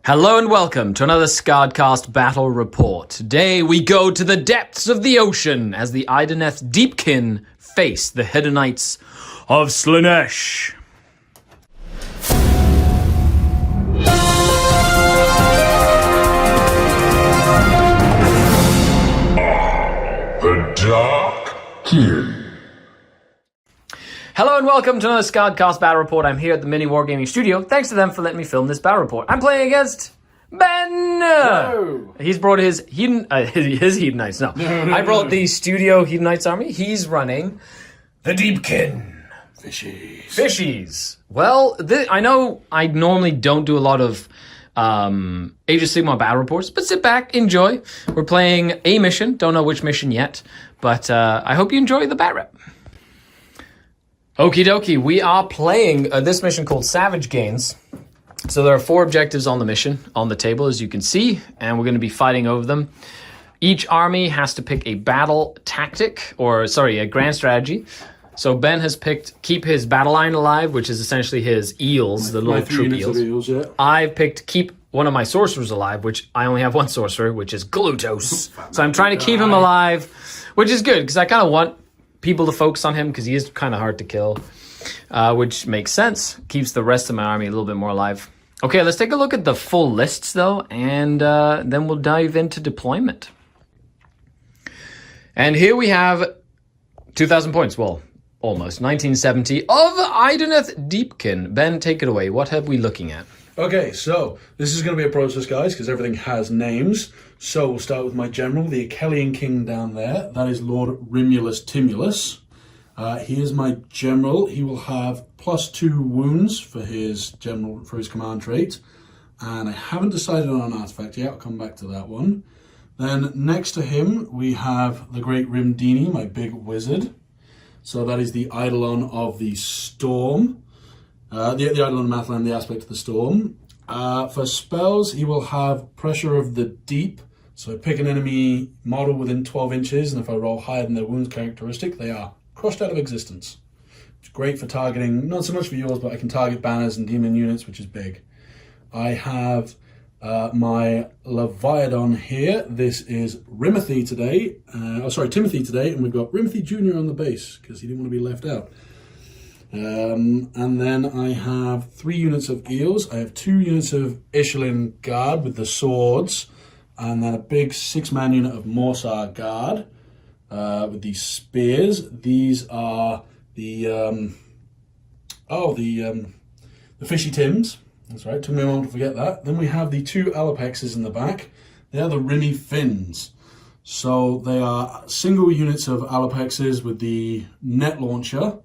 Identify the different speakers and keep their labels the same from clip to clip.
Speaker 1: Hello and welcome to another SkaredCast battle report. Today we go to the depths of the ocean as the Idoneth Deepkin face the Hedonites of Slaanesh.
Speaker 2: The Dark King.
Speaker 1: Hello and welcome to another SkaredCast battle report. I'm here at the Mini Wargaming Studio. Thanks to them for letting me film this battle report. I'm playing against Ben.
Speaker 3: No.
Speaker 1: He's brought his Hedonites. No, I brought the Studio Hedonites army. He's running the Deepkin. Fishies. Well, I know I normally don't do a lot of Age of Sigmar battle reports, but sit back, enjoy. We're playing a mission. Don't know which mission yet, but I hope you enjoy the bat rep. Okie dokie, we are playing this mission called Savage Gains. So there are 4 objectives on the mission, on the table, as you can see, and we're going to be fighting over them. Each army has to pick a battle tactic, a grand strategy. So Ben has picked keep his battle line alive, which is essentially his eels, the little troop eels.
Speaker 3: Yeah.
Speaker 1: I've picked keep one of my sorcerers alive, which I only have one sorcerer, which is Glutos. So I'm trying to keep him alive, which is good, because I kind of want people to focus on him because he is kind of hard to kill, which makes sense. Keeps the rest of my army a little bit more alive. Okay, let's take a look at the full lists though, and then we'll dive into deployment. And here we have 2,000 points. Well, almost 1970 of Idoneth Deepkin. Ben, take it away. What are we looking at?
Speaker 3: Okay, so this is going to be a process, guys, because everything has names. So we'll start with my general, the Achillean King down there. That is Lord Rimulus Timulus. He is my general. He will have +2 wounds for his command trait. And I haven't decided on an artifact yet. I'll come back to that one. Then next to him, we have the Great Rimdini, my big wizard. So that is the Eidolon of the Storm. The Eidolon Mathland, the aspect of the Storm. For spells, he will have Pressure of the Deep. So I pick an enemy model within 12 inches, and if I roll higher than their wounds characteristic, they are crushed out of existence. It's great for targeting, not so much for yours, but I can target banners and demon units, which is big. I have my Leviathan here. This is Timothy today, and we've got Timothy Jr. on the base, because he didn't want to be left out. And then I have 3 units of eels. I have 2 units of Ishelin Guard with the swords, and then a big 6-man unit of Morsar Guard with these spears. These are the Fishy Tims. That's right, took me a moment to forget that. Then we have the 2 Alapexes in the back. They are the Rimmy Fins. So they are single units of Alapexes with the net launcher,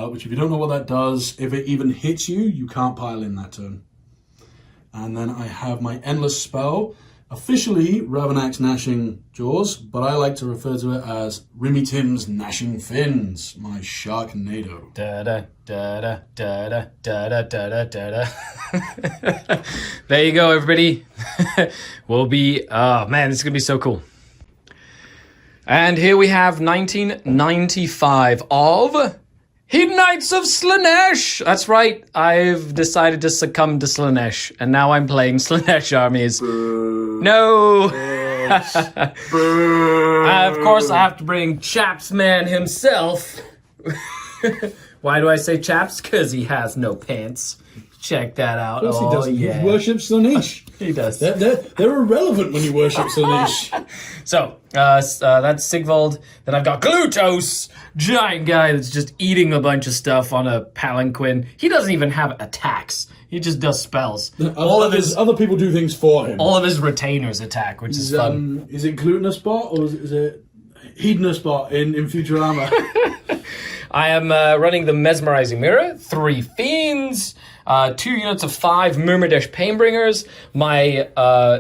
Speaker 3: which if you don't know what that does, if it even hits you, you can't pile in that turn. And then I have my Endless Spell, officially Ravanax Gnashing Jaws, but I like to refer to it as Rimmy Tim's Gnashing Fins, my Sharknado.
Speaker 1: Da-da, da-da, da-da, da-da, da-da, da-da. There you go, everybody. Oh man, this is going to be so cool. And here we have 1995 of Hedonites of Slaanesh! That's right, I've decided to succumb to Slaanesh, and now I'm playing Slaanesh armies.
Speaker 3: Boo.
Speaker 1: No!
Speaker 3: Boo.
Speaker 1: Of course, I have to bring Chaps Man himself. Why do I say Chaps? Because he has no pants. Check that out.
Speaker 3: Of course he doesn't.
Speaker 1: Yeah.
Speaker 3: He worships Slaanesh.
Speaker 1: He does.
Speaker 3: They're irrelevant when you worship Slaanesh.
Speaker 1: So, that's Sigvald. Then I've got Glutos, giant guy that's just eating a bunch of stuff on a palanquin. He doesn't even have attacks. He just does spells.
Speaker 3: Other people do things for him.
Speaker 1: All of his retainers attack, which is fun.
Speaker 3: Is it Glutinous Bot or is it Hedonous Bot in Futurama?
Speaker 1: I am running the Mesmerizing Mirror, 3 Fiends, 2 units of 5 Myrmidish Painbringers, my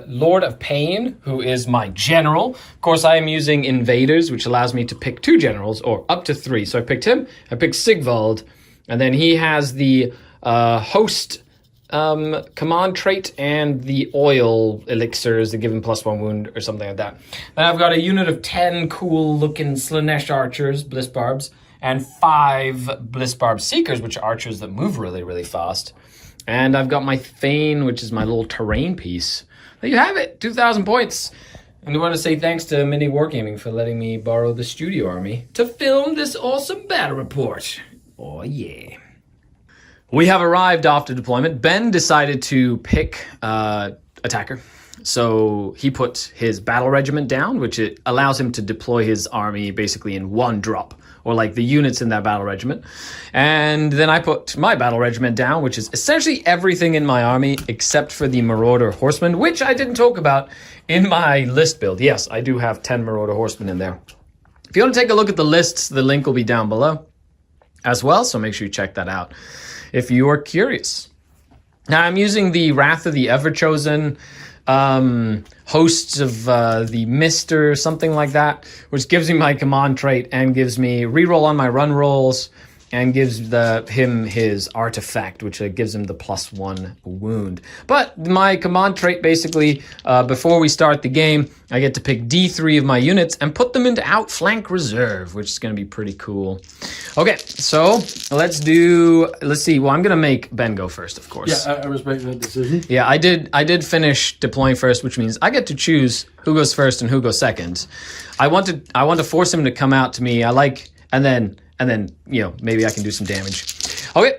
Speaker 1: Lord of Pain, who is my general. Of course, I am using Invaders, which allows me to pick 2 generals, or up to 3. So I picked him, I picked Sigvald, and then he has the Host command trait and the oil elixirs that give him +1 wound or something like that. Then I've got a unit of 10 cool-looking Slaanesh archers, Bliss Barbs, and 5 Blissbarb Seekers, which are archers that move really, really fast. And I've got my Thane, which is my little terrain piece. There you have it, 2,000 points. And I want to say thanks to Mini Wargaming for letting me borrow the studio army to film this awesome battle report. Oh yeah. We have arrived after deployment. Ben decided to pick attacker. So he put his battle regiment down, which it allows him to deploy his army basically in one drop, or like the units in that battle regiment. And then I put my battle regiment down, which is essentially everything in my army except for the Marauder Horsemen, which I didn't talk about in my list build. Yes, I do have 10 Marauder Horsemen in there. If you want to take a look at the lists, the link will be down below as well, so make sure you check that out if you are curious. Now I'm using the Wrath of the Everchosen, Hosts of the Mist or something like that, which gives me my command trait and gives me reroll on my run rolls and gives him his artifact, which gives him the +1 wound. But my command trait basically, before we start the game, I get to pick D3 of my units and put them into outflank reserve, which is going to be pretty cool. Okay, so let's see. Well, I'm going to make Ben go first, of course.
Speaker 3: Yeah, I respect that decision.
Speaker 1: Yeah, I did finish deploying first, which means I get to choose who goes first and who goes second. I want to force him to come out to me. And then, you know, maybe I can do some damage. Okay,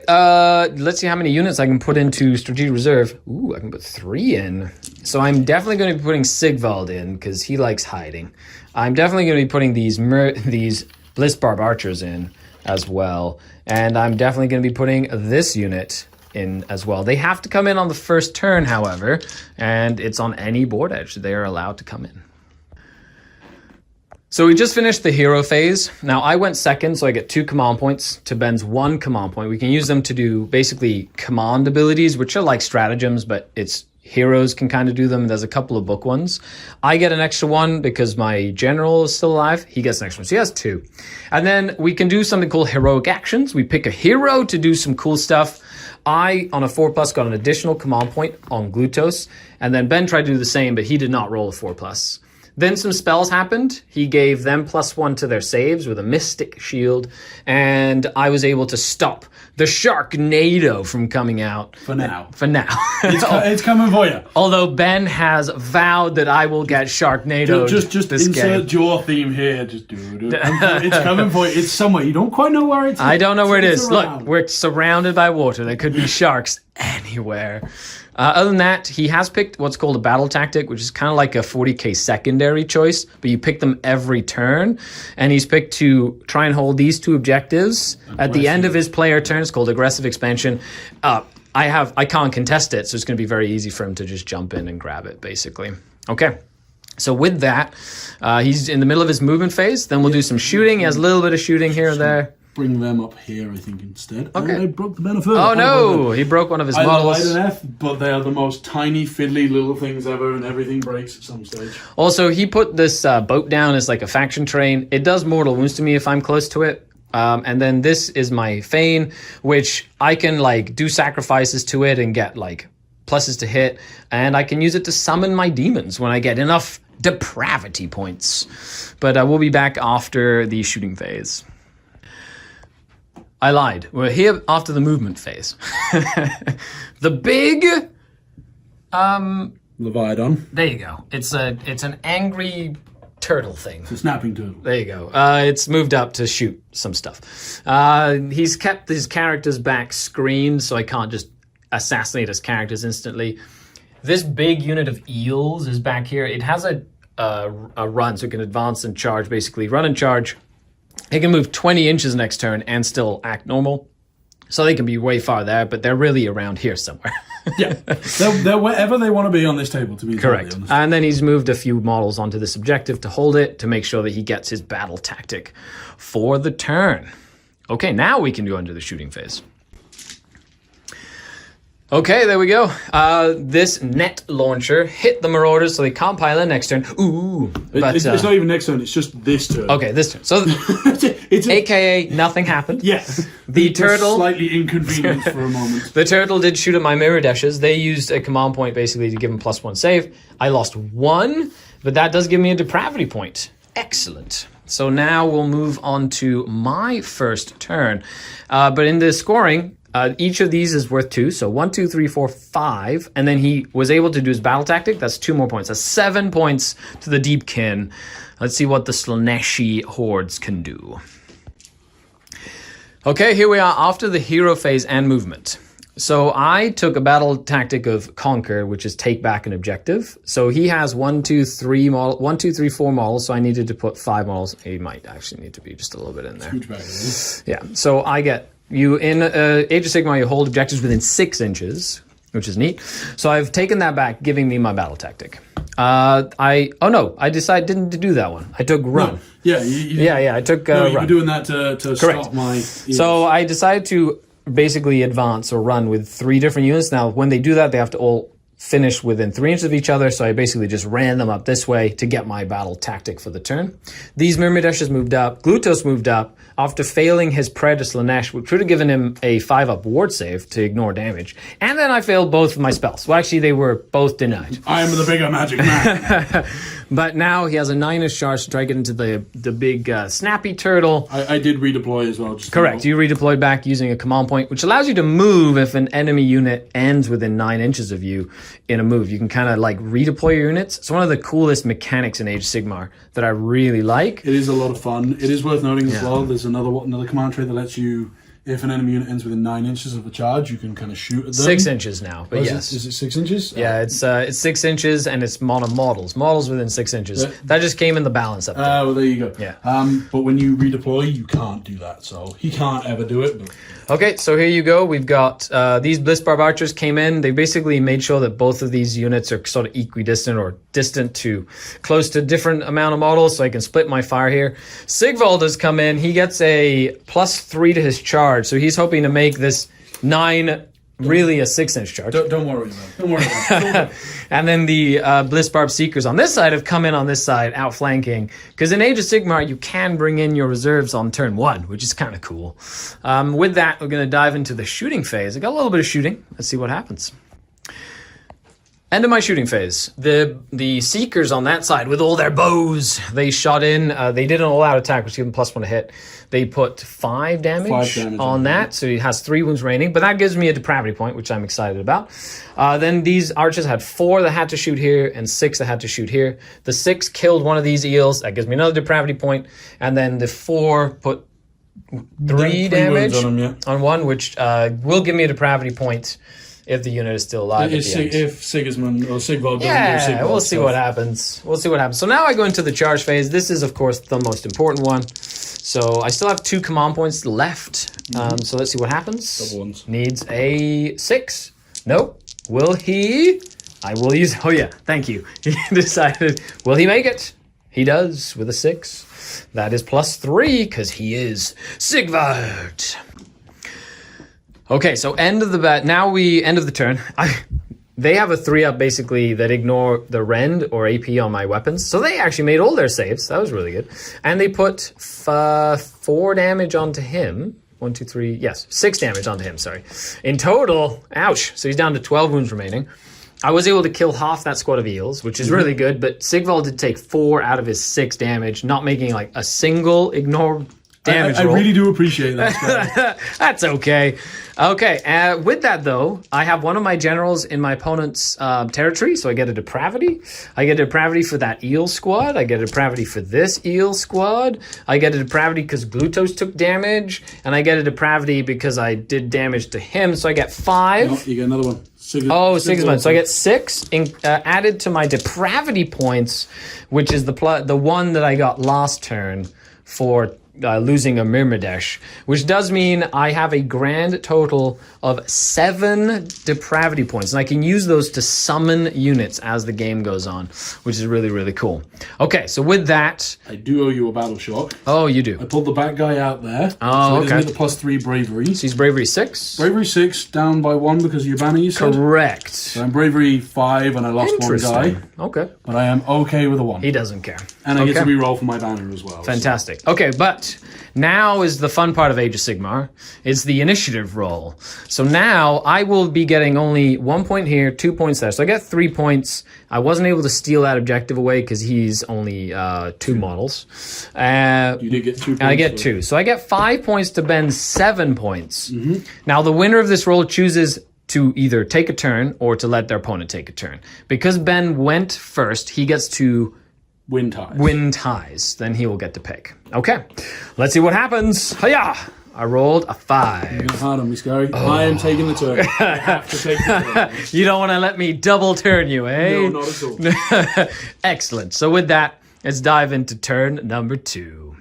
Speaker 1: let's see how many units I can put into Strategic Reserve. Ooh, I can put 3 in. So I'm definitely going to be putting Sigvald in, because he likes hiding. I'm definitely going to be putting these Blissbarb Archers in as well. And I'm definitely going to be putting this unit in as well. They have to come in on the first turn, however, and it's on any board edge. They are allowed to come in. So we just finished the hero phase. Now I went second, so I get 2 command points to Ben's 1 command point. We can use them to do basically command abilities, which are like stratagems, but it's heroes can kind of do them. There's a couple of book ones. I get an extra 1 because my general is still alive. He gets an extra 1, so he has 2. And then we can do something called heroic actions. We pick a hero to do some cool stuff. I, on a 4+, got an additional command point on Glutos, and then Ben tried to do the same, but he did not roll a 4+. Then some spells happened. He gave them +1 to their saves with a Mystic Shield, and I was able to stop the Sharknado from coming out.
Speaker 3: For now.
Speaker 1: For now.
Speaker 3: It's coming for you.
Speaker 1: Although Ben has vowed that I will get Sharknado.
Speaker 3: Just insert your theme here. Just do it. It's coming for you. It's somewhere. You don't quite know where it's.
Speaker 1: I don't know where it is. Look, we're surrounded by water. There could be sharks anywhere. Other than that, he has picked what's called a battle tactic, which is kind of like a 40k secondary choice, but you pick them every turn. And he's picked to try and hold these 2 objectives at the end of his player turn. It's called aggressive expansion. I can't contest it, so it's going to be very easy for him to just jump in and grab it, basically. Okay. So with that, he's in the middle of his movement phase. Then we'll do some shooting. He has a little bit of shooting here and there.
Speaker 3: Bring them up here, I think, instead.
Speaker 1: Okay.
Speaker 3: And I broke the benefit.
Speaker 1: Oh no! He broke one of his models.
Speaker 3: I love Idoneth, but they are the most tiny, fiddly little things ever, and everything breaks at some stage.
Speaker 1: Also, he put this boat down as like a faction train. It does mortal wounds to me if I'm close to it. And then this is my Fane, which I can like do sacrifices to it and get like pluses to hit, and I can use it to summon my demons when I get enough depravity points. But we'll be back after the shooting phase. I lied. We're here after the movement phase. The big
Speaker 3: Leviathan.
Speaker 1: There you go. It's an angry turtle thing.
Speaker 3: It's a snapping turtle.
Speaker 1: There you go. It's moved up to shoot some stuff. He's kept his characters back screened, so I can't just assassinate his characters instantly. This big unit of eels is back here. It has a run, so it can advance and charge, basically. Run and charge. It can move 20 inches next turn and still act normal. So they can be way far there, but they're really around here somewhere.
Speaker 3: Yeah, they're wherever they want to be on this table, to be
Speaker 1: correct.
Speaker 3: Totally honest.
Speaker 1: And then he's moved a few models onto this objective to hold it, to make sure that he gets his battle tactic for the turn. Okay, now we can go into the shooting phase. Okay, there we go. This net launcher hit the Marauders, so they can't pile in next turn. Ooh. But,
Speaker 3: it's not even next turn, it's just this turn.
Speaker 1: Okay, this turn. So, AKA, nothing happened.
Speaker 3: Yes.
Speaker 1: The turtle...
Speaker 3: Slightly inconvenienced for a moment.
Speaker 1: The turtle did shoot at my mirror dashes. They used a command point, basically, to give him +1 save. I lost 1, but that does give me a depravity point. Excellent. so now we'll move on to my first turn. But in the scoring, each of these is worth 2. So 1, 2, 3, 4, 5. And then he was able to do his battle tactic. That's 2 more points. That's 7 points to the Deepkin. Let's see what the Slaaneshi hordes can do. Okay, here we are after the hero phase and movement. So I took a battle tactic of Conquer, which is take back an objective. So he has 1, 2, 3 model, 1, 2, 3, 4 models. So I needed to put 5 models. He might actually need to be just a little bit in there.
Speaker 3: Huge bag,
Speaker 1: yeah. So I get you in Age of Sigmar. You hold objectives within 6 inches, which is neat. So I've taken that back, giving me my battle tactic. I decided didn't do that one. I took run.
Speaker 3: No. Yeah,
Speaker 1: I took
Speaker 3: no, you
Speaker 1: run.
Speaker 3: were doing that to stop my.
Speaker 1: So I decided to basically advance or run with 3 different units. Now, when they do that, they have to all finish within 3 inches of each other. So I basically just ran them up this way to get my battle tactic for the turn. These Myrmidashes moved up. Glutos moved up after failing his prayer to Slaanesh, which would have given him a 5-up ward save to ignore damage. And then I failed both of my spells. Well, actually, they were both denied.
Speaker 3: I am the bigger magic man.
Speaker 1: But now he has a 9-inch charge to try to get into the big snappy turtle.
Speaker 3: I did redeploy as well.
Speaker 1: Correct. You redeployed back using a command point, which allows you to move if an enemy unit ends within 9 inches of you in a move. You can kind of like redeploy your units. It's one of the coolest mechanics in Age of Sigmar that I really like.
Speaker 3: It is a lot of fun. It is worth noting as well. There's another command trait that lets you, if an enemy unit ends within 9 inches of a charge, you can kind of shoot at them.
Speaker 1: 6 inches now, but yes.
Speaker 3: Is it 6 inches?
Speaker 1: Yeah, it's 6 inches and it's models. Models within 6 inches. That just came in the balance up there.
Speaker 3: Well, there you go.
Speaker 1: Yeah.
Speaker 3: But when you redeploy, you can't do that. So he can't ever do it. But...
Speaker 1: Okay, so here you go. We've got these Bliss Barb Archers came in. They basically made sure that both of these units are sort of equidistant or distant to close to different amount of models, so I can split my fire here. Sigvald has come in. He gets a +3 to his charge, so he's hoping to make this 9 really a 6-inch charge.
Speaker 3: Don't worry, man. Don't worry about it.
Speaker 1: And then the Bliss Barb Seekers on this side have come in on this side, outflanking. Because in Age of Sigmar, you can bring in your reserves on turn 1, which is kind of cool. With that, we're going to dive into the shooting phase. I got a little bit of shooting. Let's see what happens. End of my shooting phase. The Seekers on that side, with all their bows, they shot in. They did an all-out attack, which gave them +1 to hit. They put 5 damage on that, so he has 3 wounds remaining. But that gives me a depravity point, which I'm excited about. Then these archers had 4 that had to shoot here and 6 that had to shoot here. The 6 killed one of these eels. That gives me another depravity point. And then the 4 put 3 damage on one, which will give me a depravity point if the unit is still alive.
Speaker 3: If Sigismund or Sigvald doesn't do Sigvald
Speaker 1: we'll see what happens. We'll see what happens. So now I go into the charge phase. This is, of course, the most important one. So I still have 2 command points left. So let's see what happens.
Speaker 3: Double ones.
Speaker 1: Needs a 6. Nope. Will he? I will use... Oh, yeah. Thank you. He decided... Will he make it? He does with a 6. That is +3 because he is Sigvard. Okay, so end of the end of the turn. They have a 3-up basically that ignore the rend or AP on my weapons. So they actually made all their saves. That was really good. And they put 4 damage onto him. 1, 2, 3, yes, 6 damage onto him, sorry. In total, ouch. So he's down to 12 wounds remaining. I was able to kill half that squad of eels, which is really good, but Sigvald did take 4 out of his 6 damage, not making like a single ignore damage roll.
Speaker 3: I really do appreciate that.
Speaker 1: That's okay. Okay, with that though, I have one of my generals in my opponent's territory, so I get a depravity. I get a depravity for that eel squad. I get a depravity for this eel squad. I get a depravity because Glutos took damage, and I get a depravity because I did damage to him, so I get 5.
Speaker 3: No, you get another one.
Speaker 1: Sigismund. So I get 6 added to my depravity points, which is the one that I got last turn for losing a Myrmidesh, which does mean I have a grand total of 7 depravity points, and I can use those to summon units as the game goes on, which is really, really cool. Okay, so with that...
Speaker 3: I do owe you a battle shock.
Speaker 1: Oh, you do?
Speaker 3: I pulled the bad guy out there.
Speaker 1: Oh,
Speaker 3: so
Speaker 1: okay.
Speaker 3: He doesn't get the +3 bravery.
Speaker 1: So he's bravery 6?
Speaker 3: Bravery 6, down by 1 because of your banner, you said?
Speaker 1: Correct.
Speaker 3: So I'm bravery 5 and I lost 1 guy.
Speaker 1: Okay.
Speaker 3: But I am okay with a 1.
Speaker 1: He doesn't care.
Speaker 3: And I get to re-roll for my banner as well.
Speaker 1: Fantastic. So. Okay, but But now is the fun part of Age of Sigmar. It's the initiative roll. So now I will be getting only 1 point here, 2 points there. So I get 3 points. I wasn't able to steal that objective away because he's only 2 models.
Speaker 3: You did get 2 points.
Speaker 1: I get 2. So I get 5 points to Ben's 7 points. Now the winner of this roll chooses to either take a turn or to let their opponent take a turn. Because Ben went first, he gets to win ties. Then he will get to pick. Okay, let's see what happens. Hiya! I rolled a 5.
Speaker 3: You're hard on me, Skari. I am taking the turn. I have to take the turn.
Speaker 1: You don't want to let me double turn you, eh?
Speaker 3: No, not at all.
Speaker 1: Excellent. So with that, let's dive into turn number 2.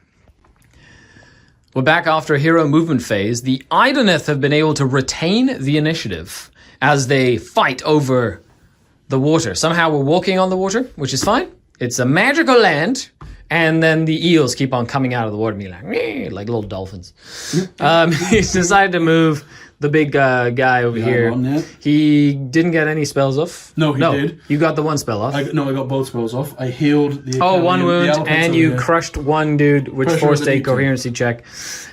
Speaker 1: We're back after a hero movement phase. The Idoneth have been able to retain the initiative as they fight over the water. Somehow we're walking on the water, which is fine. It's a magical land, and then the eels keep on coming out of the water, being like little dolphins. He's decided to move the big guy over here. He didn't get any spells off.
Speaker 3: No, he did.
Speaker 1: You got the 1 spell off.
Speaker 3: I got both spells off. I healed the...
Speaker 1: 1 wound, and you crushed 1 dude, which forced a coherency check.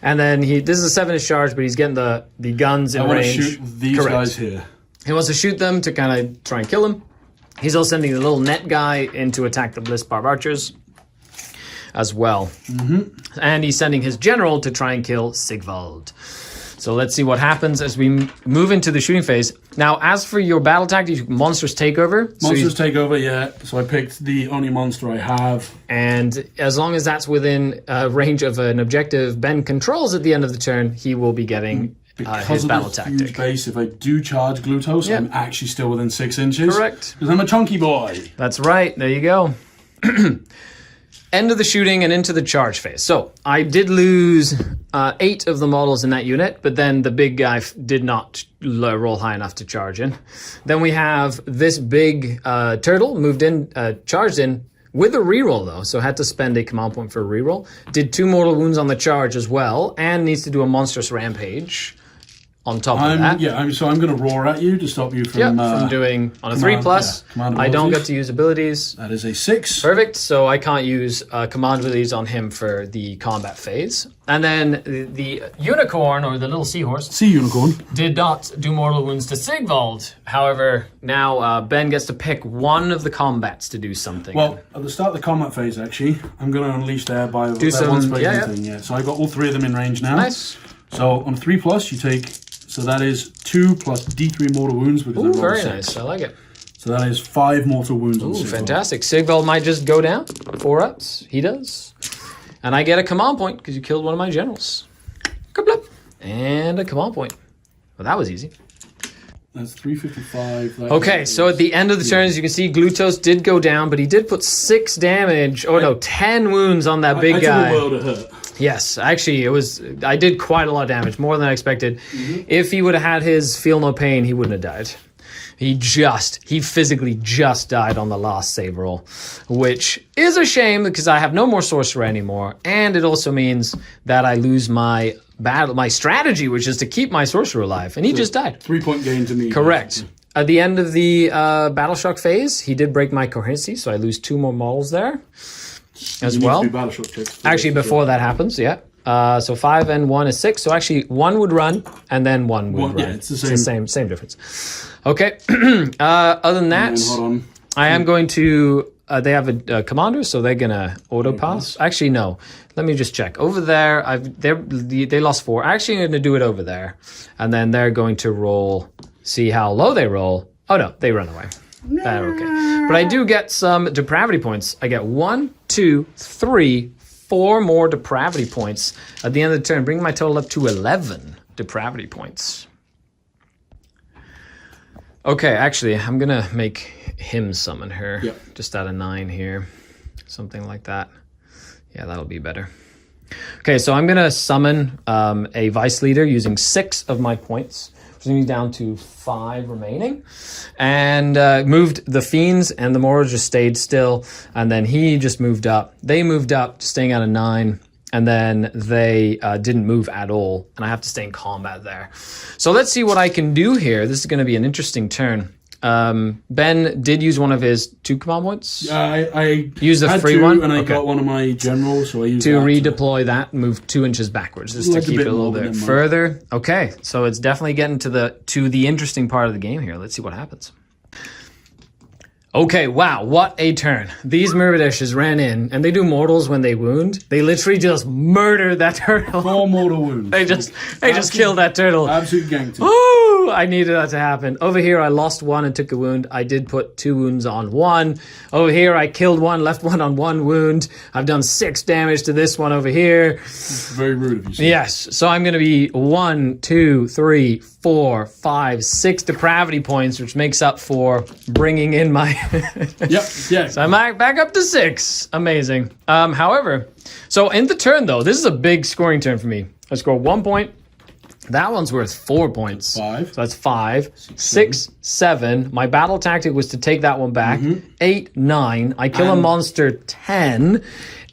Speaker 1: And then this is a 7-inch charge, but he's getting the guns in range.
Speaker 3: I want to shoot these guys here.
Speaker 1: He wants to shoot them to kind of try and kill them. He's also sending the little net guy in to attack the Bliss Barb Archers as well. And he's sending his general to try and kill Sigvald. So let's see what happens as we move into the shooting phase. Now, as for your battle tactics, monsters takeover.
Speaker 3: Monsters takeover, yeah. So I picked the only monster I have.
Speaker 1: And as long as that's within range of an objective Ben controls at the end of the turn, he will be getting his battle tactic.
Speaker 3: Huge base, if I do charge Glutos, I'm actually still within 6 inches.
Speaker 1: Correct.
Speaker 3: Because I'm a chunky boy.
Speaker 1: That's right. There you go. End of the shooting and into the charge phase. So I did lose 8 of the models in that unit, but then the big guy did not roll high enough to charge in. Then we have this big turtle moved in, charged in with a reroll though, so had to spend a command point for a reroll. Did 2 mortal wounds on the charge as well, and needs to do a monstrous rampage on top of that.
Speaker 3: Yeah, so I'm going to roar at you to stop you from...
Speaker 1: from doing on a 3+. I don't get to use abilities.
Speaker 3: That is a 6.
Speaker 1: Perfect. So I can't use command abilities on him for the combat phase. And then the unicorn, or the little seahorse...
Speaker 3: Sea unicorn.
Speaker 1: ...did not do mortal wounds to Sigvald. However, now Ben gets to pick one of the combats to do something.
Speaker 3: Well, at the start of the combat phase, actually, I'm going to unleash their bio...
Speaker 1: Do some... thing.
Speaker 3: Yeah, so I got all 3 of them in range now.
Speaker 1: Nice.
Speaker 3: So on a 3+, you take... So that is 2 plus D3 mortal wounds because I rolled
Speaker 1: very
Speaker 3: 6.
Speaker 1: nice. I like it.
Speaker 3: So that is 5 mortal wounds on Sigvald.
Speaker 1: Fantastic. Sigvald might just go down. 4 ups. He does. And I get a command point because you killed one of my generals. And a command point. Well, that was easy.
Speaker 3: That's 355.
Speaker 1: Okay, so at the end of the turns, you can see Glutos did go down, but he did put 6 damage. Oh no, 10 wounds on that big guy.
Speaker 3: I took a world of hurt.
Speaker 1: Yes, actually, I did quite a lot of damage, more than I expected. If he would have had his feel no pain, he wouldn't have died. He physically just died on the last save roll, which is a shame because I have no more sorcerer anymore, and it also means that I lose my strategy, which is to keep my sorcerer alive, and he just died.
Speaker 3: 3-point gain to me.
Speaker 1: Correct. At the end of the battle shock phase, he did break my coherency, so I lose 2 more models there as well. Actually, before that happens, yeah. So 5 and 1 is 6. So actually, 1 would run, and then 1 would run.
Speaker 3: Yeah, it's the same.
Speaker 1: Same difference. Okay. Other than that, I am going to... they have a commander, so they're going to auto-pass. Actually, no. Let me just check. Over there, they lost 4. Actually, I'm going to do it over there. And then they're going to roll, see how low they roll. Oh, no, they run away. Okay. But I do get some depravity points. I get 1, 2, 3, 4 more depravity points at the end of the turn, bringing my total up to 11 depravity points. Okay, actually, I'm going to make him summon her. Yep. Just out of 9 here. Something like that. Yeah, that'll be better. Okay, so I'm going to summon a Vice Leader using 6 of my points. Bringing me down to 5 remaining. And moved the Fiends, and the Mortals just stayed still. And then he just moved up. They moved up, staying out of 9. And then they didn't move at all. And I have to stay in combat there. So let's see what I can do here. This is going to be an interesting turn. Ben did use one of his 2 command points.
Speaker 3: I
Speaker 1: Use the
Speaker 3: had
Speaker 1: free
Speaker 3: 2,
Speaker 1: one?
Speaker 3: and I
Speaker 1: Okay.
Speaker 3: got one of my generals, so I used
Speaker 1: To
Speaker 3: that
Speaker 1: redeploy that, move 2 inches backwards, just
Speaker 3: Like a
Speaker 1: to keep
Speaker 3: bit
Speaker 1: it a little
Speaker 3: more,
Speaker 1: bit
Speaker 3: but never mind.
Speaker 1: further. Okay, so it's definitely getting to the interesting part of the game here. Let's see what happens. Okay, wow, what a turn. These Myrmidashes ran in, and they do mortals when they wound. They literally just murdered that turtle.
Speaker 3: 4 mortal wounds.
Speaker 1: They just killed that turtle.
Speaker 3: Absolute ganked it.
Speaker 1: Ooh, I needed that to happen. Over here, I lost 1 and took a wound. I did put 2 wounds on 1. Over here, I killed 1, left 1 on 1 wound. I've done 6 damage to this one over here.
Speaker 3: It's very rude of you, sir.
Speaker 1: Yes, so I'm going to be 1, 2, 3, 4, 5, 6 depravity points, which makes up for bringing in my...
Speaker 3: Yep, yeah.
Speaker 1: So I'm back up to 6. Amazing. However, so in the turn, though, this is a big scoring turn for me. I score 1 point. That one's worth 4 points.
Speaker 3: 5.
Speaker 1: So that's 5. 6, 7. My battle tactic was to take that one back. 8, 9. I kill a monster 10.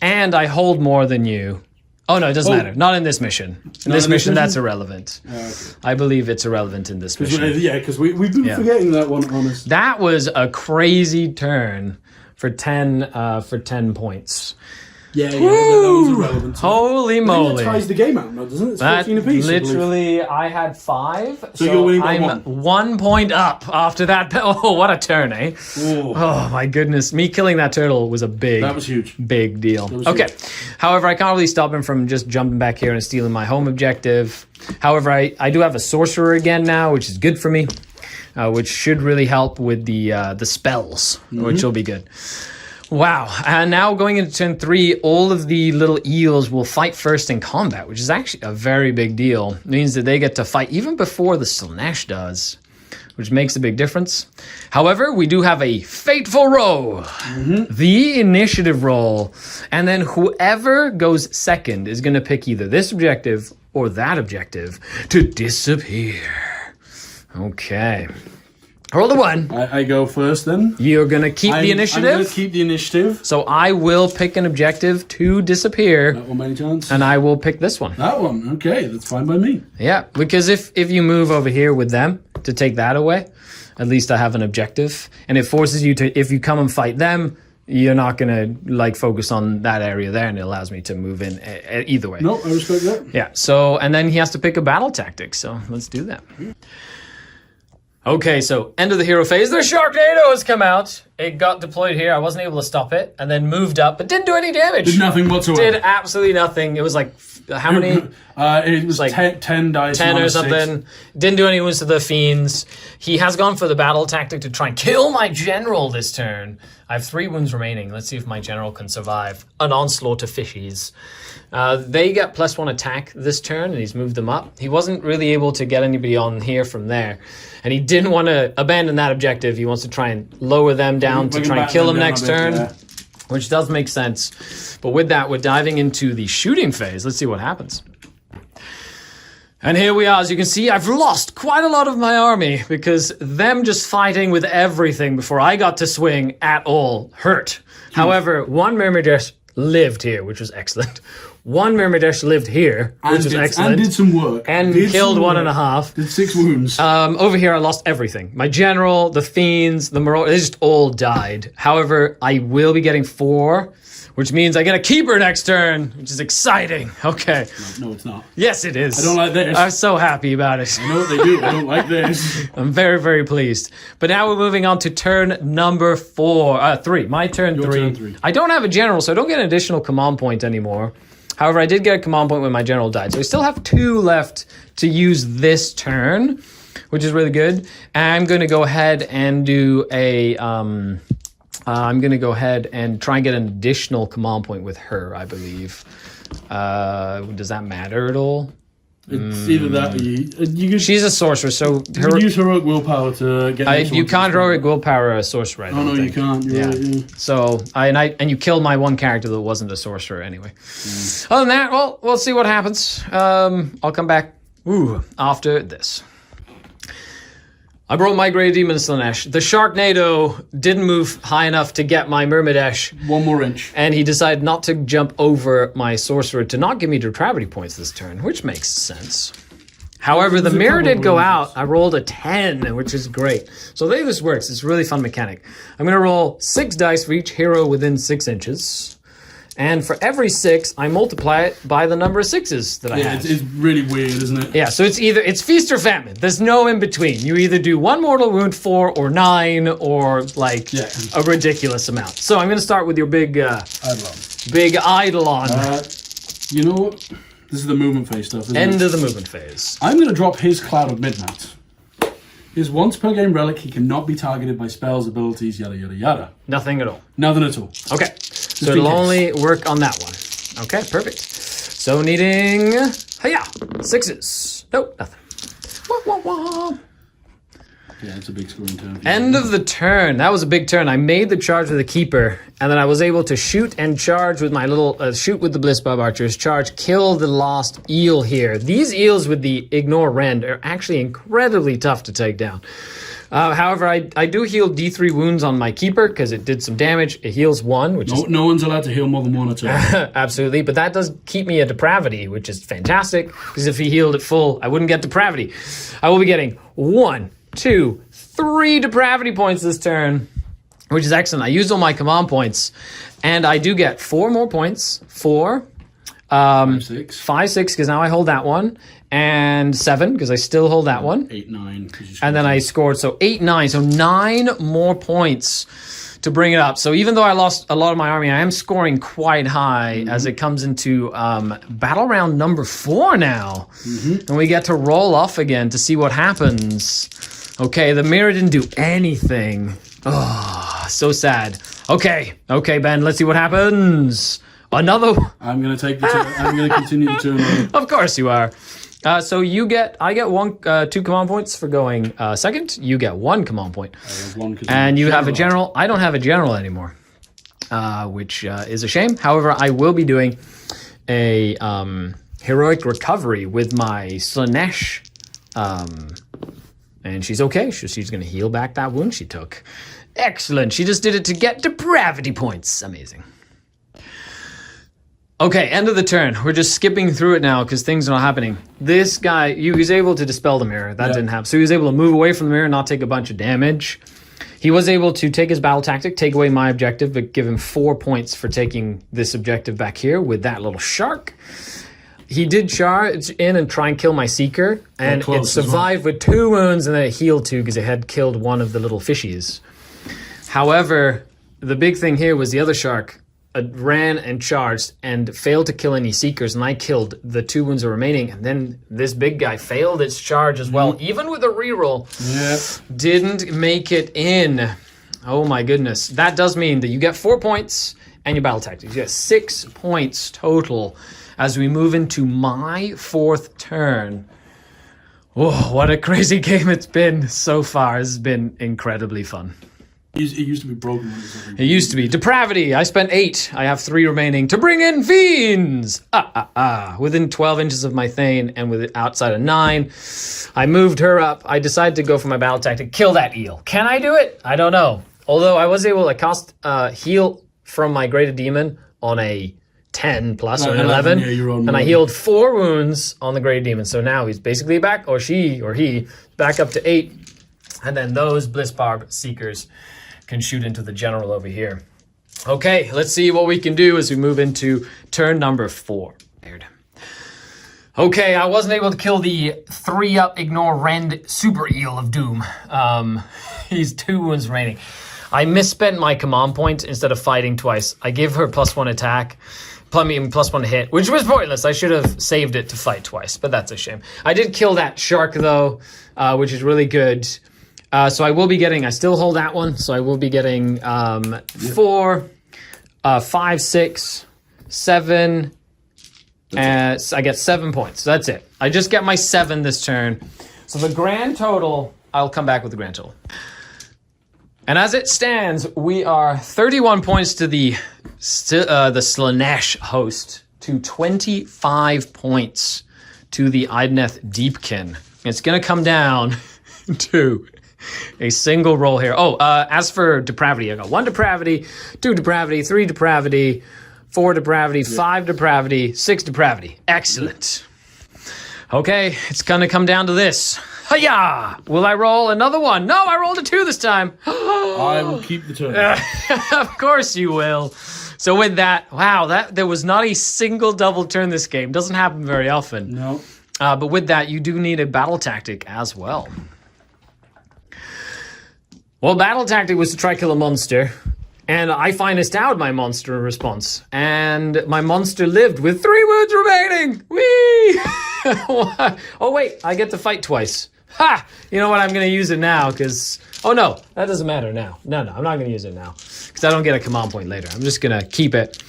Speaker 1: And I hold more than you. Oh, no, it doesn't matter. Not in this mission. In this mission, that's irrelevant.
Speaker 3: Okay.
Speaker 1: I believe it's irrelevant in this mission.
Speaker 3: Yeah, because we've been forgetting that one, honest.
Speaker 1: That was a crazy turn for 10 points.
Speaker 3: Yeah, that was irrelevant.
Speaker 1: Holy
Speaker 3: I think
Speaker 1: moly.
Speaker 3: that ties the game out now, doesn't it? It's
Speaker 1: That
Speaker 3: 14 apiece. I believe.
Speaker 1: literally, I had 5. So
Speaker 3: you're winning by
Speaker 1: I'm
Speaker 3: 1.
Speaker 1: 1 point up after that. Oh, what a turn, eh? Oh, my goodness. Me killing that turtle was a
Speaker 3: That was huge.
Speaker 1: big deal.
Speaker 3: was
Speaker 1: Okay.
Speaker 3: huge.
Speaker 1: However, I can't really stop him from just jumping back here and stealing my home objective. However, I do have a sorcerer again now, which is good for me, which should really help with the spells, which will be good. Wow. And now going into turn 3, all of the little eels will fight first in combat, which is actually a very big deal. It means that they get to fight even before the Slaanesh does, which makes a big difference. However, we do have a fateful roll, the initiative roll, and then whoever goes second is going to pick either this objective or that objective to disappear. Okay. Roll the 1.
Speaker 3: I go first then.
Speaker 1: You're going to keep the
Speaker 3: I'm going
Speaker 1: initiative.
Speaker 3: to keep the initiative.
Speaker 1: So I will pick an objective to disappear,
Speaker 3: That one, by any chance?
Speaker 1: and I will pick this one.
Speaker 3: That one. Okay, that's fine by me.
Speaker 1: Yeah, because if you move over here with them to take that away, at least I have an objective, and it forces you to, if you come and fight them, you're not going to like focus on that area there, and it allows me to move in either way.
Speaker 3: No, I respect that.
Speaker 1: Yeah, so, and then he has to pick a battle tactic, so let's do that. Okay, so end of the hero phase. The Sharknado has come out. It got deployed here. I wasn't able to stop it, and then moved up, but didn't do any damage.
Speaker 3: Did nothing whatsoever.
Speaker 1: Did absolutely nothing. It was like, how many?
Speaker 3: It was
Speaker 1: like
Speaker 3: 10 dice.
Speaker 1: 10 or
Speaker 3: minus 6.
Speaker 1: something. Didn't do any wounds to the fiends. He has gone for the battle tactic to try and kill my general this turn. I have 3 wounds remaining. Let's see if my general can survive an onslaught of fishies. They get +1 attack this turn, and he's moved them up. He wasn't really able to get anybody on here from there. And he didn't want to abandon that objective. He wants to try and lower them down to try and kill them next turn, which does make sense. But with that, we're diving into the shooting phase. Let's see what happens. And here we are. As you can see, I've lost quite a lot of my army because them just fighting with everything before I got to swing at all hurt. However, 1 Myrmidon lived here, which was excellent. 1 Myrmidon lived here, which was excellent.
Speaker 3: And did some work.
Speaker 1: And killed 1.5.
Speaker 3: Did 6 wounds.
Speaker 1: Over here, I lost everything. My general, the fiends, the Marauders, they just all died. However, I will be getting 4, which means I get a keeper next turn, which is exciting. Okay.
Speaker 3: No, it's not.
Speaker 1: Yes, it is.
Speaker 3: I don't like this.
Speaker 1: I'm so happy about it.
Speaker 3: I know what they do. I don't like this.
Speaker 1: I'm very, very pleased. But now we're moving on to turn number 3. My turn 3.
Speaker 3: turn 3.
Speaker 1: I don't have a general, so I don't get an additional command point anymore. However, I did get a command point when my general died. So I still have 2 left to use this turn, which is really good. I'm going to go ahead and do a... I'm going to go ahead and try and get an additional command point with her, I believe. Does that matter at all?
Speaker 3: It's either that or you could,
Speaker 1: She's a sorcerer, so
Speaker 3: you could use heroic willpower to get
Speaker 1: you can't heroic willpower a sorcerer. I
Speaker 3: Oh,
Speaker 1: don't
Speaker 3: no, you
Speaker 1: think.
Speaker 3: can't. You're right, yeah.
Speaker 1: So, and you killed my 1 character that wasn't a sorcerer anyway. Other than that, well, we'll see what happens. I'll come back after this. I brought my Grey Demon Slaanesh. The Sharknado didn't move high enough to get my Myrmidesh,
Speaker 3: 1 more inch.
Speaker 1: and he decided not to jump over my sorcerer to not give me depravity points this turn, which makes sense. However, the
Speaker 3: There's a
Speaker 1: mirror
Speaker 3: couple
Speaker 1: did go
Speaker 3: reasons.
Speaker 1: out. I rolled a 10, which is great. So the way this works, it's a really fun mechanic. I'm going to roll 6 dice for each hero within 6 inches. And for every 6, I multiply it by the number of 6s that I
Speaker 3: Yeah,
Speaker 1: have.
Speaker 3: it's really weird, isn't it?
Speaker 1: Yeah, so it's feast or famine. There's no in between. You either do 1 mortal wound, 4 or 9, or like a ridiculous amount. So I'm going to start with your big Eidolon.
Speaker 3: You know what? This is the movement phase stuff, isn't
Speaker 1: End
Speaker 3: it?
Speaker 1: of the movement phase.
Speaker 3: I'm going to drop his Cloud of Midnight. His once per game relic, he cannot be targeted by spells, abilities, yada yada yada.
Speaker 1: Nothing at all.
Speaker 3: Nothing at all.
Speaker 1: Okay, so it'll only work on that one. Okay, perfect. So needing, hiya, 6s. Nope, nothing. Wah, wah, wah.
Speaker 3: Yeah, it's a big scoring turn.
Speaker 1: End of the turn. That was a big turn. I made the charge with the keeper, and then I was able to shoot and charge with my little shoot with the bliss bob archers. Charge, kill the lost eel here. These eels with the ignore rend are actually incredibly tough to take down. However, I do heal D3 wounds on my keeper because it did some damage. It heals 1, which is
Speaker 3: No one's allowed to heal more than 1 at all.
Speaker 1: absolutely, but that does keep me a depravity, which is fantastic because if he healed it full, I wouldn't get depravity. I will be getting 1, 2, 3 depravity points this turn, which is excellent. I used all my command points, and I do get 4 more points. 4,
Speaker 3: 6,
Speaker 1: 5, 6, because now I hold that one, and 7, because I still hold that one.
Speaker 3: 8, 9.
Speaker 1: And then I scored, so 8, 9, so 9 more points to bring it up. So even though I lost a lot of my army, I am scoring quite high as it comes into battle round number 4 now. And we get to roll off again to see what happens. Okay, the mirror didn't do anything. Oh, so sad. Okay, Ben, let's see what happens. Another.
Speaker 3: I'm going to take the turn. I'm going to continue the turn.
Speaker 1: Of course you are. So I get 2 command points for going second. You get 1 command point. And you have a general. I don't have a general anymore, which is a shame. However, I will be doing a heroic recovery with my Slaanesh. And she's okay. She's going to heal back that wound she took. Excellent. She just did it to get depravity points. Amazing. Okay, end of the turn. We're just skipping through it now because things are not happening. This guy, he was able to dispel the mirror. That didn't happen. So he was able to move away from the mirror and not take a bunch of damage. He was able to take his battle tactic, take away my objective, but give him 4 points for taking this objective back here with that little shark. He did charge in and try and kill my Seeker, and it survived with 2 wounds, and then it healed 2 because it had killed one of the little fishies. However, the big thing here was the other shark ran and charged and failed to kill any Seekers, and I killed the 2 wounds remaining, and then this big guy failed its charge as well, even with a reroll. Didn't make it in. Oh my goodness. That does mean that you get 4 points and your battle tactics. You get 6 points total as we move into my 4th turn. Oh, what a crazy game it's been so far. This has been incredibly fun.
Speaker 3: It used to be broken.
Speaker 1: It used to be. Depravity. I spent 8. I have 3 remaining to bring in fiends. Within 12 inches of my Thane and with outside of 9. I moved her up. I decided to go for my battle tactic. Kill that eel. Can I do it? I don't know. Although I was able to cast heal from my Greater Demon on a 10 plus or an 11. And I healed 4 wounds on the Greater Demon. So now he's basically back, or she or he, back up to 8. And then those Bliss Barb Seekers can shoot into the general over here. Okay, let's see what we can do as we move into turn number 4. Okay, I wasn't able to kill the 3-up ignore rend super eel of doom. He's 2 wounds remaining. I misspent my command point instead of fighting twice. I gave her +1 attack, +1 hit, which was pointless. I should have saved it to fight twice, but that's a shame. I did kill that shark though, which is really good. So I will be getting, I still hold that one, so I will be getting 4, 5, 6, 7, and I get 7 points. So that's it. I just get my 7 this turn. So the grand total, I'll come back with the grand total. And as it stands, we are 31 points to the Slaanesh host, to 25 points to the Idoneth Deepkin. It's going to come down to a single roll here. As for depravity, I got 1 depravity, 2 depravity, 3 depravity, 4 depravity, 5 depravity, 6 depravity. Excellent. Okay, it's gonna come down to this. Hiya! Will I roll another one? No, I rolled a 2 this time.
Speaker 3: I will keep the turn.
Speaker 1: Of course you will. So with that, wow, there was not a single double turn this game. Doesn't happen very often.
Speaker 3: No.
Speaker 1: But with that, you do need a battle tactic as well. Well, battle tactic was to try kill a monster. And I financed out my monster in response. And my monster lived with 3 wounds remaining. Whee! Oh, wait, I get to fight twice. Ha! You know what? I'm going to use it now because... Oh, no, that doesn't matter now. No, I'm not going to use it now because I don't get a command point later. I'm just going to keep it.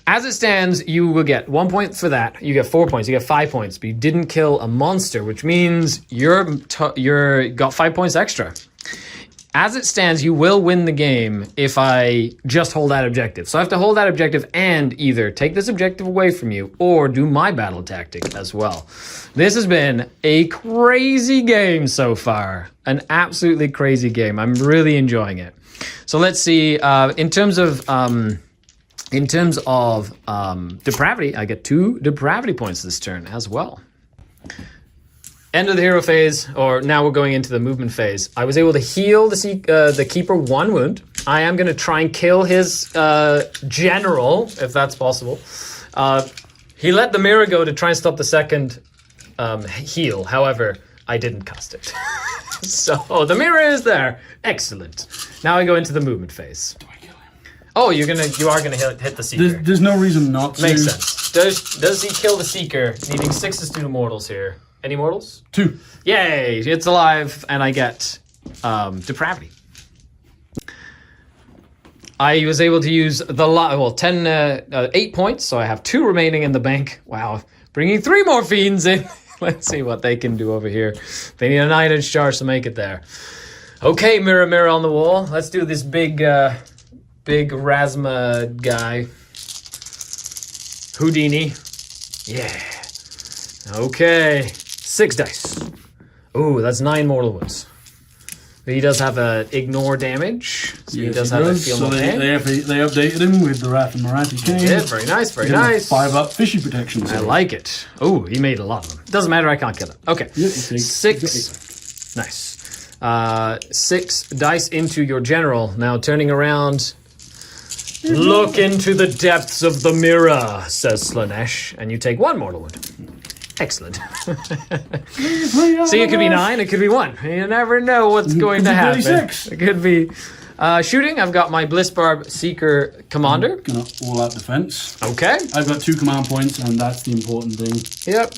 Speaker 1: As it stands, you will get 1 point for that. You get 4 points. You get 5 points. But you didn't kill a monster, which means you're got 5 points extra. As it stands, you will win the game if I just hold that objective. So I have to hold that objective and either take this objective away from you or do my battle tactic as well. This has been a crazy game so far. An absolutely crazy game. I'm really enjoying it. So let's see. In terms of depravity, I get 2 depravity points this turn as well. End of the hero phase, or now we're going into the movement phase. I was able to heal the keeper 1 wound. I am going to try and kill his general, if that's possible. He let the mirror go to try and stop the second heal. However, I didn't cast it. So the mirror is there. Excellent. Now I go into the movement phase.
Speaker 3: Do I kill him?
Speaker 1: Oh, you are gonna hit the seeker.
Speaker 3: There's no reason not to.
Speaker 1: Makes sense. Does he kill the seeker? Needing 6 to do mortals here. Any mortals?
Speaker 3: 2.
Speaker 1: Yay! It's alive, and I get depravity. I was able to use the 8 points, so I have 2 remaining in the bank. Wow, bringing 3 more fiends in. Let's see what they can do over here. They need a 9-inch charge to make it there. Okay, mirror, mirror on the wall. Let's do this big Rasma guy. Houdini. Yeah. Okay. 6 dice. Ooh, that's 9 mortal wounds. He does have a ignore damage. So
Speaker 3: yes,
Speaker 1: he does have a feel
Speaker 3: so
Speaker 1: no pain.
Speaker 3: they updated him with the Wrath and Marathi Cane.
Speaker 1: Yeah, very nice, very nice.
Speaker 3: 5-up fishy protection.
Speaker 1: I like it. Oh, he made a lot of them. Doesn't matter, I can't kill it. Okay.
Speaker 3: Yep,
Speaker 1: 6. Nice. 6 dice into your general. Now turning around. Look into the depths of the mirror, says Slaanesh, and you take 1 mortal wound. Excellent. See, it could be 9, it could be 1. You never know what's going to happen.
Speaker 3: 36.
Speaker 1: It could be shooting. I've got my Bliss Barb Seeker Commander.
Speaker 3: Gonna all out defense.
Speaker 1: Okay.
Speaker 3: I've got 2 command points, and that's the important thing.
Speaker 1: Yep.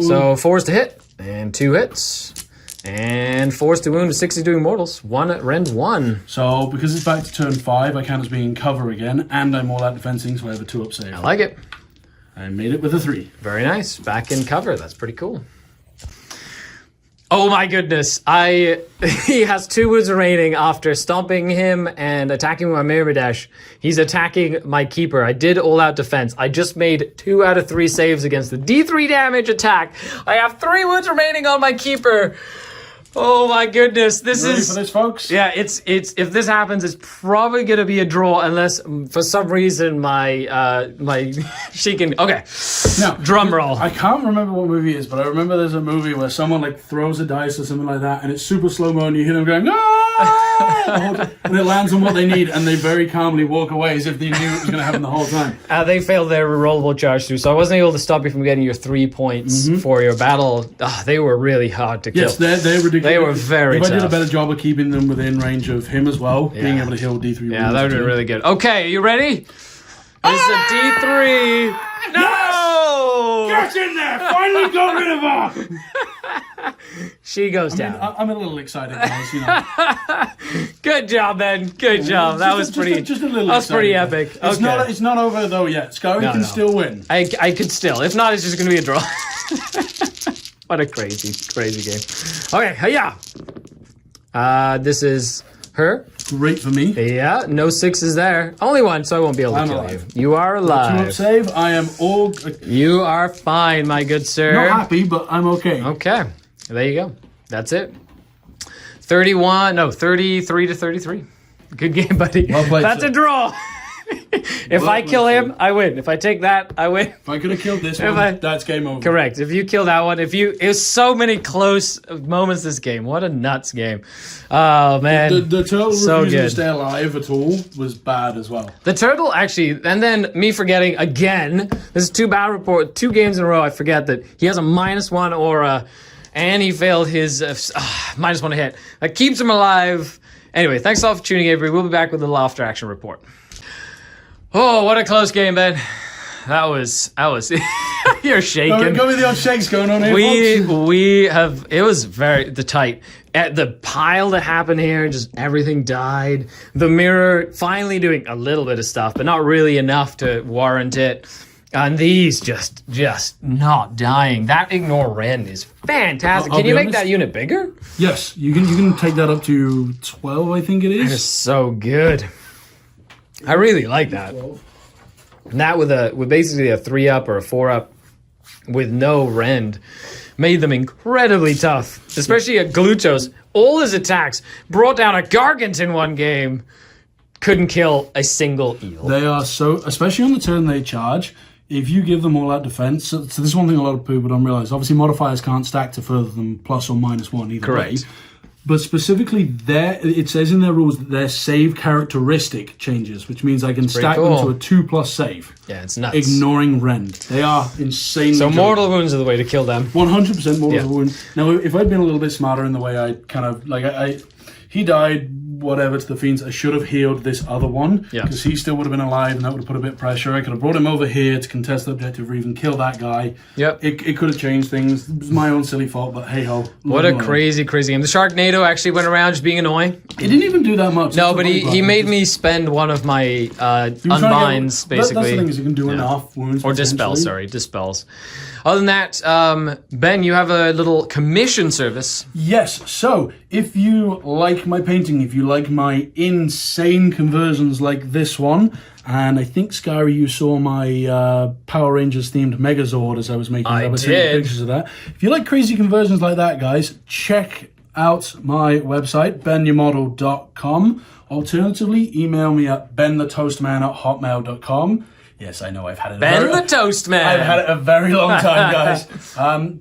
Speaker 1: So 4's to hit, and 2 hits. And 4's to wound with 60 doing mortals. 1 at rend 1.
Speaker 3: So, because it's back to turn 5, I count as being in cover again, and I'm all out defensing, so I have a 2-up save.
Speaker 1: I like it.
Speaker 3: I made it with a 3.
Speaker 1: Very nice. Back in cover. That's pretty cool. Oh my goodness. He has 2 wounds remaining after stomping him and attacking with my Mirror Dash. He's attacking my keeper. I did all out defense. I just made 2 out of 3 saves against the D3 damage attack. I have 3 wounds remaining on my keeper. Oh my goodness, this
Speaker 3: Ready
Speaker 1: is...
Speaker 3: for this, folks?
Speaker 1: Yeah, it's if this happens, it's probably going to be a draw unless for some reason my she can... Okay,
Speaker 3: Now,
Speaker 1: drum roll.
Speaker 3: I can't remember what movie it is, but I remember there's a movie where someone like throws a dice or something like that, and it's super slow-mo, and you hear them going, "Ah!" and it lands on what they need, and they very calmly walk away as if they knew it was going to happen the whole time.
Speaker 1: They failed their rollable charge too, so I wasn't able to stop you from getting your 3 points for your battle. They were really hard to kill.
Speaker 3: Yes, they're ridiculous.
Speaker 1: They were very
Speaker 3: If I did a
Speaker 1: tough.
Speaker 3: better job of keeping them within range of him as well, being able to heal D3.
Speaker 1: Yeah, that would have been really good. Okay, you ready? This is a D3. No!
Speaker 3: Get in there! Finally got rid of her!
Speaker 1: She goes down.
Speaker 3: I'm a little excited, guys, you know.
Speaker 1: Good job, Ben. Good job. That was pretty.
Speaker 3: Just a little.
Speaker 1: That was pretty
Speaker 3: excited.
Speaker 1: epic.
Speaker 3: It's
Speaker 1: Okay.
Speaker 3: It's not over though yet. Skari can still win.
Speaker 1: I could still. If not, it's just going to be a draw. What a crazy game. Okay, yeah. This is her.
Speaker 3: Great for me.
Speaker 1: Yeah, no 6s there. Only 1, so I won't be able to kill
Speaker 3: alive.
Speaker 1: you. You are
Speaker 3: 2-up
Speaker 1: alive.
Speaker 3: save. I am all.
Speaker 1: You are fine, my good sir.
Speaker 3: Not happy, but I'm okay.
Speaker 1: Okay, there you go. That's it. 33 to 33. Good game, buddy.
Speaker 3: Well played,
Speaker 1: That's
Speaker 3: sir.
Speaker 1: a draw. If I kill him, I win. If I take that, I win.
Speaker 3: If I could have killed this one, that's game over.
Speaker 1: Correct. If you kill that one, it was so many close moments this game. What a nuts game. Oh, man.
Speaker 3: The turtle
Speaker 1: so
Speaker 3: refusing
Speaker 1: good.
Speaker 3: to stay alive at all was bad as well.
Speaker 1: The turtle actually, and then me forgetting again, this is 2 battle report, 2 games in a row, I forget that he has a -1 aura, and he failed his -1 hit. That keeps him alive. Anyway, thanks all for tuning in, everybody. We'll be back with a little after action report. Oh, what a close game, Ben. That was you're shaking.
Speaker 3: Got me the old shakes going on here,
Speaker 1: It was very tight. At the pile that happened here, just everything died. The mirror finally doing a little bit of stuff, but not really enough to warrant it. And these just not dying. That ignore Ren is fantastic. Can you make that unit bigger?
Speaker 3: Yes, you can take that up to 12, I think it is.
Speaker 1: That is so good. I really like that. And that with basically a 3-up or a 4-up with no rend made them incredibly tough. Especially at Glutos. All his attacks brought down a Gargant in one game. Couldn't kill a single eel.
Speaker 3: They are so, especially on the turn they charge, if you give them all that defense, so this is one thing a lot of people don't realize. Obviously, modifiers can't stack to further than +or -1 either
Speaker 1: Correct.
Speaker 3: way. But specifically, it says in their rules that their save characteristic changes, which means I can stack them to a 2+ save.
Speaker 1: Yeah, it's nuts.
Speaker 3: Ignoring rend. They are insanely
Speaker 1: So
Speaker 3: good.
Speaker 1: mortal wounds are the way to kill them.
Speaker 3: 100% mortal wound. Now, if I'd been a little bit smarter in the way I kind of, he died, whatever, to the Fiends, I should have healed this other one, because he still would have been alive, and that would have put a bit of pressure. I could have brought him over here to contest the objective, or even kill that guy.
Speaker 1: Yep.
Speaker 3: It could have changed things. It was my own silly fault, but hey-ho.
Speaker 1: What a crazy game. The Sharknado actually went around just being annoying.
Speaker 3: He didn't even do that much.
Speaker 1: No, but he made me spend one of my unbinds, basically.
Speaker 3: That's the thing, is you can do enough wounds.
Speaker 1: Or dispels. Other than that, Ben, you have a little commission service.
Speaker 3: Yes, so if you like my painting, if you like my insane conversions like this one, and I think, Skari, you saw my Power Rangers themed Megazord as I was making
Speaker 1: I
Speaker 3: was
Speaker 1: did.
Speaker 3: taking pictures of that. If you like crazy conversions like that, guys, check out my website, benyourmodel.com. Alternatively, email me at benthetoastman@hotmail.com. Yes, I know, I've had it.
Speaker 1: The Toast Man.
Speaker 3: I've had it a very long time, guys.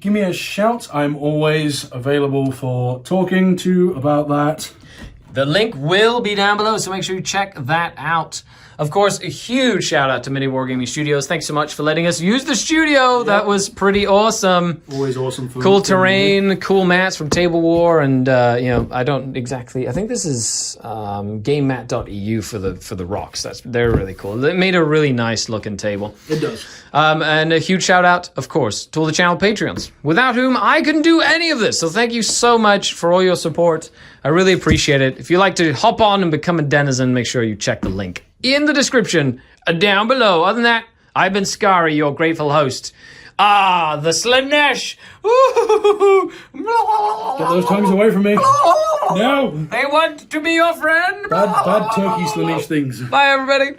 Speaker 3: Give me a shout. I'm always available for talking to about that.
Speaker 1: The link will be down below, so make sure you check that out. Of course, a huge shout out to Mini Wargaming Studios. Thanks so much for letting us use the studio. Yep. That was pretty awesome.
Speaker 3: Always awesome.
Speaker 1: Cool terrain, cool mats from Table War, and I think this is GameMat.eu for the rocks. They're really cool. They made a really nice looking table.
Speaker 3: It does.
Speaker 1: And a huge shout out, of course, to all the channel Patreons, without whom I couldn't do any of this. So thank you so much for all your support. I really appreciate it. If you'd like to hop on and become a denizen, make sure you check the link in the description down below. Other than that, I've been Skari, your grateful host. The Slaanesh.
Speaker 3: Get those tongues away from me. No.
Speaker 1: They want to be your friend.
Speaker 3: Bad turkey Slaanesh things.
Speaker 1: Bye, everybody.